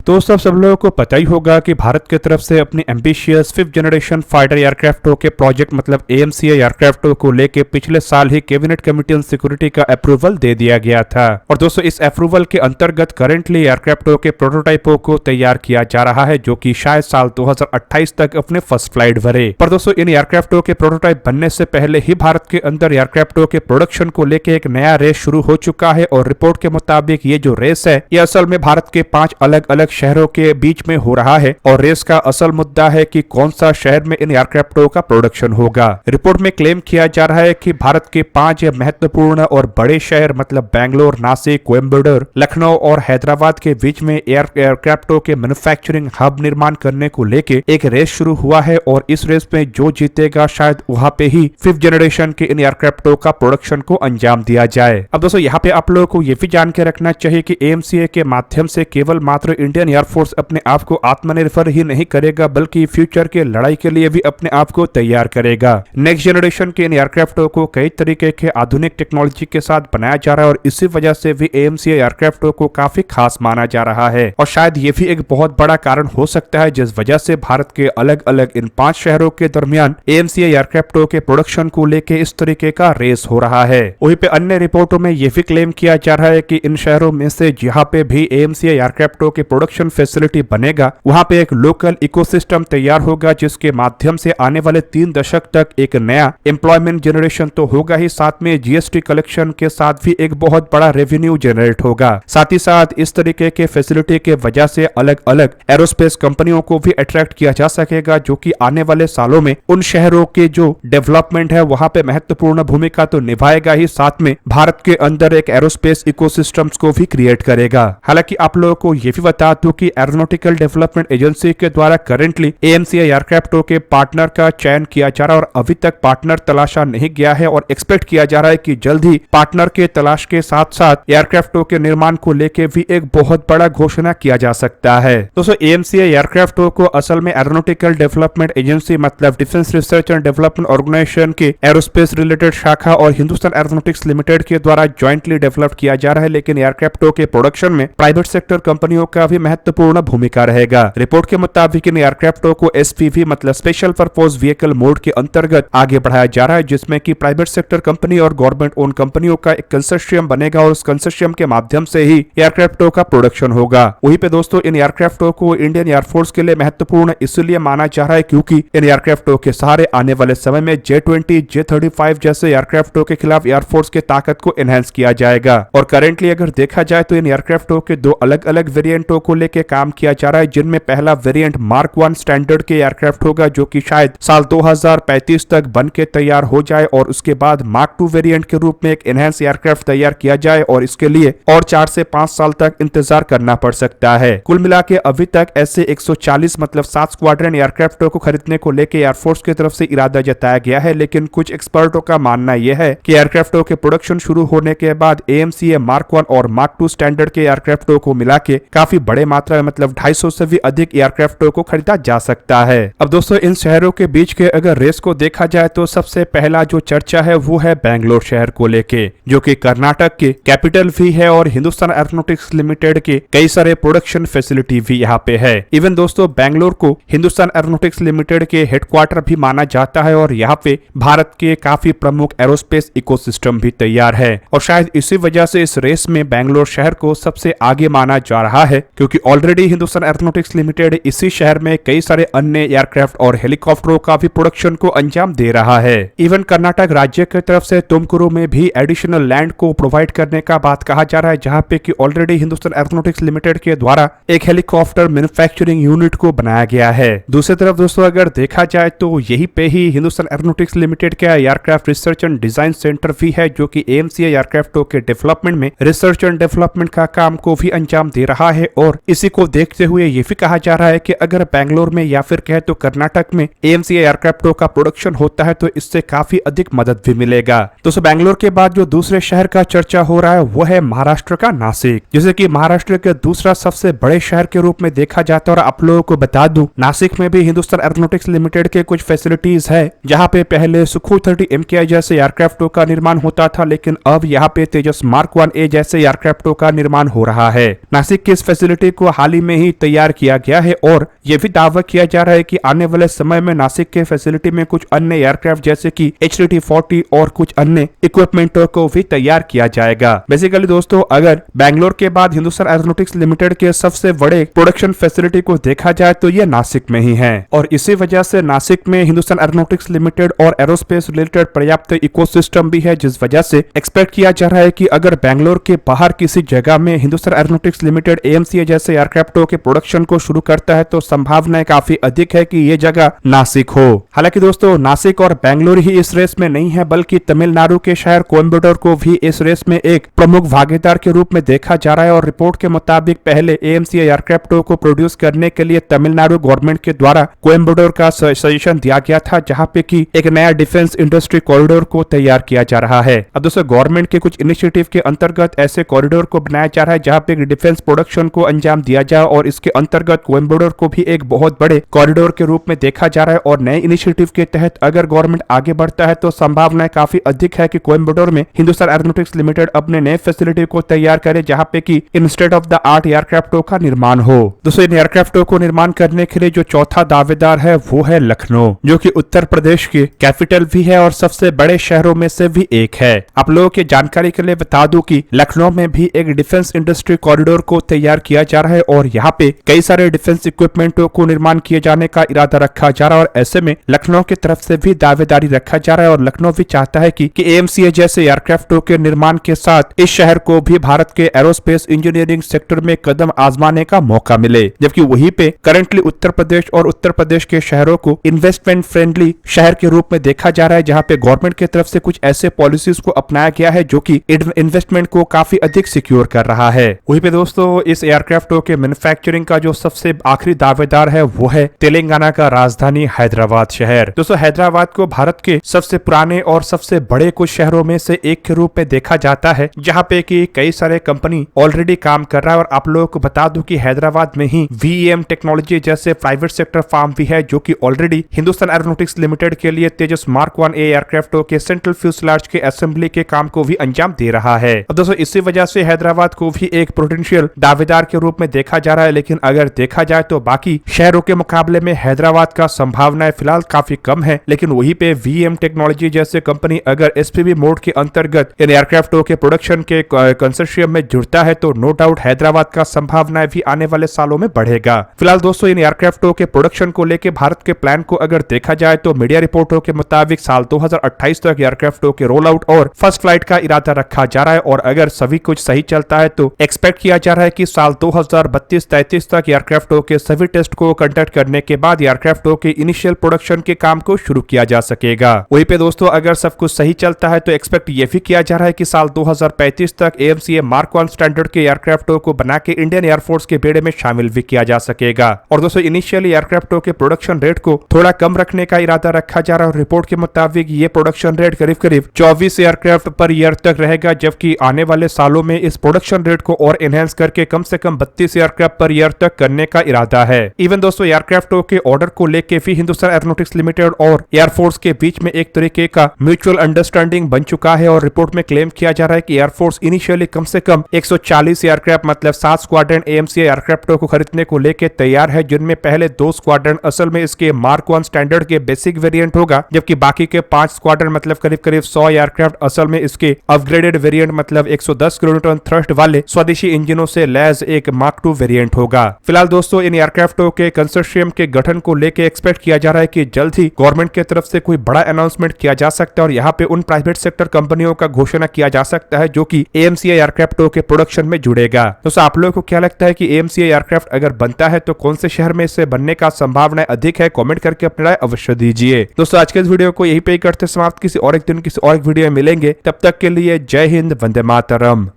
तो सब लोगों को पता ही होगा कि भारत की तरफ से अपनी एम्बिशियस 5th जनरेशन फाइटर एयरक्राफ्टों के प्रोजेक्ट मतलब AMCA एयरक्राफ्टों को लेके पिछले साल ही कैबिनेट कमेटी ऑन सिक्योरिटी का अप्रूवल दे दिया गया था। और दोस्तों इस अप्रूवल के अंतर्गत करेंटली एयरक्राफ्टों के प्रोटोटाइपों को तैयार किया जा रहा है, जो कि शायद साल 2028 तक अपने फर्स्ट फ्लाइट भरे। पर दोस्तों इन एयरक्राफ्टों के प्रोटोटाइप बनने से पहले ही भारत के अंदर एयरक्राफ्टों के प्रोडक्शन को लेके एक नया रेस शुरू हो चुका है। और रिपोर्ट के मुताबिक ये जो रेस है ये असल में भारत के 5 अलग अलग शहरों के बीच में हो रहा है। और रेस का असल मुद्दा है कि कौन सा शहर में इन एयरक्राफ्टों का प्रोडक्शन होगा। रिपोर्ट में क्लेम किया जा रहा है कि भारत के 5 महत्वपूर्ण और बड़े शहर मतलब बेंगलोर, नासिक, कोयम्बटूर, लखनऊ और हैदराबाद के बीच में एयरक्राफ्टों के मैन्युफैक्चरिंग हब निर्माण करने को लेके एक रेस शुरू हुआ है। और इस रेस में जो जीतेगा शायद वहां पे ही 5th जनरेशन के इन एयरक्राफ्टों का प्रोडक्शन को अंजाम दिया जाए। अब दोस्तों यहाँ पे आप लोगों को ये भी जान के रखना चाहिए कि AMCA के माध्यम से केवल मात्र इंडियन एयरफोर्स अपने आप को आत्मनिर्भर ही नहीं करेगा, बल्कि फ्यूचर के लड़ाई के लिए भी अपने आप को तैयार करेगा। नेक्स्ट जनरेशन के इन एयरक्राफ्टों को कई तरीके के आधुनिक टेक्नोलॉजी के साथ बनाया जा रहा है और इसी वजह से भी AMCA एयरक्राफ्टों को काफी खास माना जा रहा है। और शायद ये भी एक बहुत बड़ा कारण हो सकता है जिस वजह से भारत के अलग अलग इन 5 शहरों के दरमियान AMCA एयरक्राफ्टों के प्रोडक्शन को लेके इस तरीके का रेस हो रहा है। वहीं पे अन्य रिपोर्टों में यह भी क्लेम किया जा रहा है कि इन शहरों में से जहां पे भी AMCA एयरक्राफ्टों के प्रोडक्शन फैसिलिटी बनेगा वहां पे एक लोकल इकोसिस्टम तैयार होगा, जिसके माध्यम से आने वाले 3 दशक तक एक नया एम्प्लॉयमेंट जनरेशन तो होगा ही, साथ में GST कलेक्शन के साथ भी एक बहुत बड़ा रेवेन्यू जनरेट होगा। साथ ही साथ इस तरीके के फैसिलिटी के वजह से अलग अलग एरोस्पेस कंपनियों को भी अट्रैक्ट किया जा सकेगा, जो कि आने वाले सालों में उन शहरों के जो डेवलपमेंट है वहां पे महत्वपूर्ण भूमिका तो निभाएगा ही, साथ में भारत के अंदर एक एरोस्पेस इकोसिस्टम्स को भी क्रिएट करेगा। हालांकि आप लोगों को यह भी बता दूं कि एरोनॉटिकल डेवलपमेंट एजेंसी के द्वारा करंटली AMCA एयरक्राफ्टों के पार्टनर का चयन किया जा रहा है और अभी तक पार्टनर तलाशा नहीं गया है। और एक्सपेक्ट किया जा रहा है कि जल्द ही पार्टनर के तलाश के साथ साथ एयरक्राफ्टों के निर्माण को लेकर भी एक बहुत बड़ा घोषणा किया जा सकता है। दोस्तों AMCA एयरक्राफ्टों को असल में एरोनॉटिकल डेवलपमेंट एजेंसी मतलब defence research and development organisation के एरोस्पेस रिलेटेड शाखा और हिंदुस्तान एरोनॉटिक्स लिमिटेड के द्वारा ज्वाइंटली डेवलप किया जा रहा है, लेकिन एयरक्राफ्टों के प्रोडक्शन में प्राइवेट सेक्टर कंपनियों का भी महत्वपूर्ण भूमिका रहेगा। रिपोर्ट के मुताबिक इन एयरक्राफ्टों को SPV मतलब स्पेशल पर्पज व्हीकल मोड के अंतर्गत आगे बढ़ाया जा रहा है, जिसमें कि प्राइवेट सेक्टर कंपनी और गवर्नमेंट ओन कंपनियों का एक कंसोर्शियम बनेगा और उस कंसोर्शियम के माध्यम से ही एयरक्राफ्टों का प्रोडक्शन होगा। वहीं पे दोस्तों इन एयरक्राफ्टों को इंडियन एयरफोर्स के लिए महत्वपूर्ण इसलिए माना जा रहा है क्योंकि इन एयरक्राफ्टों के सहारे आने वाले समय में J-20, J-35 जैसे एयरक्राफ्टों के खिलाफ एयरफोर्स के ताकत को एनहांस किया जाएगा। और करेंटली अगर देखा जाए तो इन एयरक्राफ्टों के 2 अलग अलग वेरिएंटों को लेकर काम किया जा रहा है, जिनमें पहला वेरिएंट मार्क 1 स्टैंडर्ड के एयरक्राफ्ट होगा, जो कि शायद साल 2035 तक बन के तैयार हो जाए और उसके बाद मार्क 2 वेरिएंट के रूप में एक एनहांस एयरक्राफ्ट तैयार किया जाए और इसके लिए और 4 से 5 साल तक इंतजार करना पड़ सकता है। कुल मिला के अभी तक ऐसे 140 मतलब 7 स्क्वाड्रन एयरक्राफ्टों को खरीदने को लेकर एयरफोर्स की तरफ से इरादा जताया गया है, लेकिन कुछ एक्सपर्टों का मानना यह है कि एयरक्राफ्टों के प्रोडक्शन शुरू होने के बाद AMCA मार्क 1 और मार्क 2 स्टैंडर्ड के एयरक्राफ्टों को मिला के काफी बड़े मात्रा में मतलब 250 से भी अधिक एयरक्राफ्टों को खरीदा जा सकता है। अब दोस्तों इन शहरों के बीच के अगर रेस को देखा जाए तो सबसे पहला जो चर्चा है वो है बेंगलोर शहर को लेके, जो कि कर्नाटक के कैपिटल भी है और हिंदुस्तान एरोनॉटिक्स लिमिटेड के कई सारे प्रोडक्शन फैसिलिटी भी यहाँ पे है। इवन दोस्तों बेंगलोर को हिंदुस्तान एरोनॉटिक्स लिमिटेड के हेडक्वार्टर भी माना जाता है और यहाँ पे भारत के काफी प्रमुख एरोस्पेस इकोसिस्टम भी तैयार है। और शायद इसी वजह से इस रेस में बेंगलोर शहर को सबसे आगे माना जा रहा है, क्योंकि ऑलरेडी हिंदुस्तान एरोनॉटिक्स लिमिटेड इसी शहर में कई सारे अन्य एयरक्राफ्ट और हेलीकॉप्टरों का भी प्रोडक्शन को अंजाम दे रहा है। इवन कर्नाटक राज्य की तरफ से तुमकुरू में भी एडिशनल लैंड को प्रोवाइड करने का बात कहा जा रहा है, जहां पे कि ऑलरेडी हिंदुस्तान एरोनॉटिक्स लिमिटेड के द्वारा एक हेलीकॉप्टर मैन्युफैक्चरिंग यूनिट को बनाया गया है। दूसरी तरफ दोस्तों अगर देखा जाए तो यहीं पे ही हिंदुस्तान एरोनॉटिक्स लिमिटेड का aircraft research and design centre भी है, जो कि AMCA एयरक्राफ्टों के डेवलपमेंट में रिसर्च एंड डेवलपमेंट का काम को भी अंजाम दे रहा है। और इसी को देखते हुए ये भी कहा जा रहा है कि अगर बेंगलोर में या फिर कहे तो कर्नाटक में AMCA एयरक्राफ्टों का प्रोडक्शन होता है तो इससे काफी अधिक मदद भी मिलेगा। दोस्तों बेंगलोर के बाद जो दूसरे शहर का चर्चा हो रहा है वो है महाराष्ट्र का नासिक, जिसे कि महाराष्ट्र के दूसरा सबसे बड़े शहर के रूप में देखा जाता है। और आप लोगों को बता दूं नासिक में भी हिंदुस्तान एरोनॉटिक्स लिमिटेड के कुछ फैसिलिटीज है, जहां पे पहले सुखोई 30 MKI जैसे एयरक्राफ्टों का निर्माण होता था, लेकिन अब यहाँ पे तेजस मार्क 1A जैसे एयरक्राफ्टों का निर्माण हो रहा है। नासिक की इस फैसिलिटी को हाल ही में ही तैयार किया गया है और यह भी दावा किया जा रहा है कि आने वाले समय में नासिक के फैसिलिटी में कुछ अन्य एयरक्राफ्ट जैसे कि HTT-40 और कुछ अन्य इक्विपमेंटों को भी तैयार किया जाएगा। बेसिकली दोस्तों, अगर बैंगलोर के बाद हिंदुस्तान एरोनॉटिक्स लिमिटेड के सबसे बड़े प्रोडक्शन फैसिलिटी को देखा जाए तो यह नासिक में ही है और इसी वजह से नासिक में हिंदुस्तान एरोनॉटिक्स लिमिटेड और एरोस्पेस रिलेटेड पर्याप्त इकोसिस्टम भी है, जिस वजह से एक्सपेक्ट किया जा रहा है कि अगर बैंगलोर के बाहर किसी जगह में हिंदुस्तान एरोनॉटिक्स लिमिटेड AMCA जैसे एयरक्राफ्टों के प्रोडक्शन को शुरू करता है तो संभावनाएं काफी अधिक है कि ये जगह नासिक हो। हालांकि दोस्तों, नासिक और बेंगलुरु ही इस रेस में नहीं है, बल्कि तमिलनाडु के शहर कोयम्बटूर को भी इस रेस में एक प्रमुख भागीदार के रूप में देखा जा रहा है और रिपोर्ट के मुताबिक पहले AMCA एयरक्राफ्टों को प्रोड्यूस करने के लिए तमिलनाडु गवर्नमेंट के द्वारा कोयम्बटूर का सजेशन दिया गया था, जहां पे कि एक नया डिफेंस इंडस्ट्री कॉरिडोर को तैयार किया जा रहा है। अब दोस्तों, गवर्नमेंट के कुछ इनिशिएटिव के अंतर्गत ऐसे कॉरिडोर को बनाया जा रहा है जहां पे डिफेंस प्रोडक्शन को अंजाम दिया जाए और इसके अंतर्गत कोयम्बटूर को भी एक बहुत बड़े कॉरिडोर के रूप में देखा जा रहा है और नए इनिशिएटिव के तहत अगर गवर्नमेंट आगे बढ़ता है तो संभावनाएं काफी अधिक है कि कोयम्बटूर में हिंदुस्तान एरोनॉटिक्स लिमिटेड अपने नए फैसिलिटी को तैयार करे, जहां पे कि इंस्टेड ऑफ द आर्ट एयरक्राफ्टों का निर्माण हो। दोस्तों, इन एयरक्राफ्टों को निर्माण करने के लिए जो चौथा दावेदार है वो है लखनऊ, जो कि उत्तर प्रदेश की कैपिटल भी है और सबसे बड़े शहरों में से भी एक है। आप लोगों की जानकारी के लिए बता दूं कि लखनऊ में भी एक डिफेंस इंडस्ट्री कॉरिडोर को तैयार किया जा रहा है और यहाँ पे कई सारे डिफेंस इक्विपमेंटों को निर्माण किए जाने का इरादा रखा जा रहा है और ऐसे में लखनऊ की तरफ से भी दावेदारी रखा जा रहा है और लखनऊ भी चाहता है कि AMCA जैसे एयरक्राफ्टों के निर्माण के साथ इस शहर को भी भारत के एरोस्पेस इंजीनियरिंग सेक्टर में कदम आजमाने का मौका मिले, जबकि वहीं पे करंटली उत्तर प्रदेश और उत्तर प्रदेश के शहरों को इन्वेस्टमेंट फ्रेंडली शहर के रूप में देखा जा रहा है, जहां पे गवर्नमेंट की तरफ से कुछ ऐसे पॉलिसीज को अपनाया गया है जो कि इन्वेस्टमेंट को काफी अधिक सिक्योर कर रहा है। वहीं पे दोस्तों, इस एयरक्राफ्टों के मैन्युफैक्चरिंग का जो सबसे आखिरी दावेदार है वो है तेलंगाना का राजधानी हैदराबाद शहर। दोस्तों, हैदराबाद को भारत के सबसे पुराने और सबसे बड़े कुछ शहरों में से एक के रूप में देखा जाता है, जहां पे कि कई सारे कंपनी ऑलरेडी काम कर रहा है और आप लोगों को बता दूं कि हैदराबाद में ही VEM टेक्नोलॉजी जैसे प्राइवेट सेक्टर फार्म भी है, जो कि ऑलरेडी हिंदुस्तान एरोनॉटिक्स लिमिटेड के लिए तेजस मार्क 1A एयरक्राफ्टों के सेंट्रल फ्यूजलाज के असेंबली के काम को भी अंजाम दे रहा है। अब दोस्तों, इसी वजह से हैदराबाद को भी एक पोटेंशियल दावेदार के रूप में देखा जा रहा है, लेकिन अगर देखा जाए तो बाकी शहरों के मुकाबले में हैदराबाद का संभावनाएं फिलहाल काफी कम है। लेकिन वहीं पे VEM टेक्नोलॉजी जैसे कंपनी अगर SPV मोड के अंतर्गत इन एयरक्राफ्टों के प्रोडक्शन के कंसोर्शियम में जुड़ता है तो नो डाउट हैदराबाद का संभावनाएं भी आने वाले सालों में बढ़ेगा। फिलहाल दोस्तों, इन एयरक्राफ्टों के प्रोडक्शन को लेकर भारत के प्लान को अगर देखा जाए तो मीडिया रिपोर्टों के मुताबिक साल 2028 तक एयरक्राफ्टों के रोल आउट और फर्स्ट फ्लाइट का इरादा रखा जा रहा है और अगर सभी कुछ सही चलता है तो एक्सपेक्ट किया जा रहा है कि साल 2032-33 तक एयरक्राफ्टों के सभी टेस्ट को कंडक्ट करने के बाद एयरक्राफ्टों के इनिशियल प्रोडक्शन के काम को शुरू किया जा सकेगा। वहीं पे दोस्तों, अगर सब कुछ सही चलता है तो एक्सपेक्ट ये भी किया जा रहा है कि साल 2035 तक AMCA मार्क 1 स्टैंडर्ड के एयरक्राफ्टों को बना के इंडियन एयरफोर्स के बेड़े में शामिल भी किया जा सकेगा। और दोस्तों, इनिशियली एयरक्राफ्टों के प्रोडक्शन रेट को थोड़ा कम रखने का इरादा रखा जा रहा है और रिपोर्ट के मुताबिक ये प्रोडक्शन रेट करीब करीब 24 एयरक्राफ्ट पर ईयर तक रहेगा, जबकि आने वाले सालों में इस प्रोडक्शन रेट को और एनहेंस करके कम से कम 32 एयरक्राफ्ट पर ईयर तक करने का इरादा है। इवन दोस्तों, एयरक्राफ्टों के ऑर्डर को लेकर भी हिंदुस्तान एरोनॉटिक्स लिमिटेड और एयरफोर्स के बीच में एक तरीके का म्यूचुअल अंडरस्टैंडिंग बन चुका है और रिपोर्ट में क्लेम किया जा रहा है कि एयरफोर्स इनिशियली कम से कम 140 एयरक्राफ्ट मतलब 7 स्क्वाड्रन AMCA एयरक्राफ्टों को खरीदने को लेकर तैयार है, जिनमें पहले 2 स्क्वाड्रन असल में इसके मार्क 1 स्टैंडर्ड के बेसिक वेरिएंट होगा, जबकि बाकी के 5 स्क्वाड्रन मतलब करीब करीब 100 एयरक्राफ्ट असल में इसके अपग्रेडेड वेरिएंट मतलब 110 किलोन्यूटन थ्रस्ट वाले स्वदेशी इंजनों से लैस एक मार्क 2 वेरिएंट होगा। फिलहाल दोस्तों, इन एयरक्राफ्टों के कंसोर्शियम के गठन को लेकर एक्सपेक्ट किया जा रहा है कि जल्द ही गवर्नमेंट की तरफ से कोई बड़ा अनाउंसमेंट किया जा सकता है और यहाँ पे उन प्राइवेट सेक्टर कंपनियों का घोषणा किया जा सकता है जो कि AMCA एयरक्राफ्टों के प्रोडक्शन में जुड़ेगा। दोस्तों, आप लोगों को क्या लगता है कि AMCA एयरक्राफ्ट अगर बनता है तो कौन से शहर में इससे बनने का संभावना अधिक है? कमेंट करके अपनी राय अवश्य दीजिए। दोस्तों, आज के इस वीडियो को यहीं पे ही करते समाप्त। किसी और एक दिन किसी और एक वीडियो में मिलेंगे, तब तक के लिए जय हिंद, वंदे मातरम।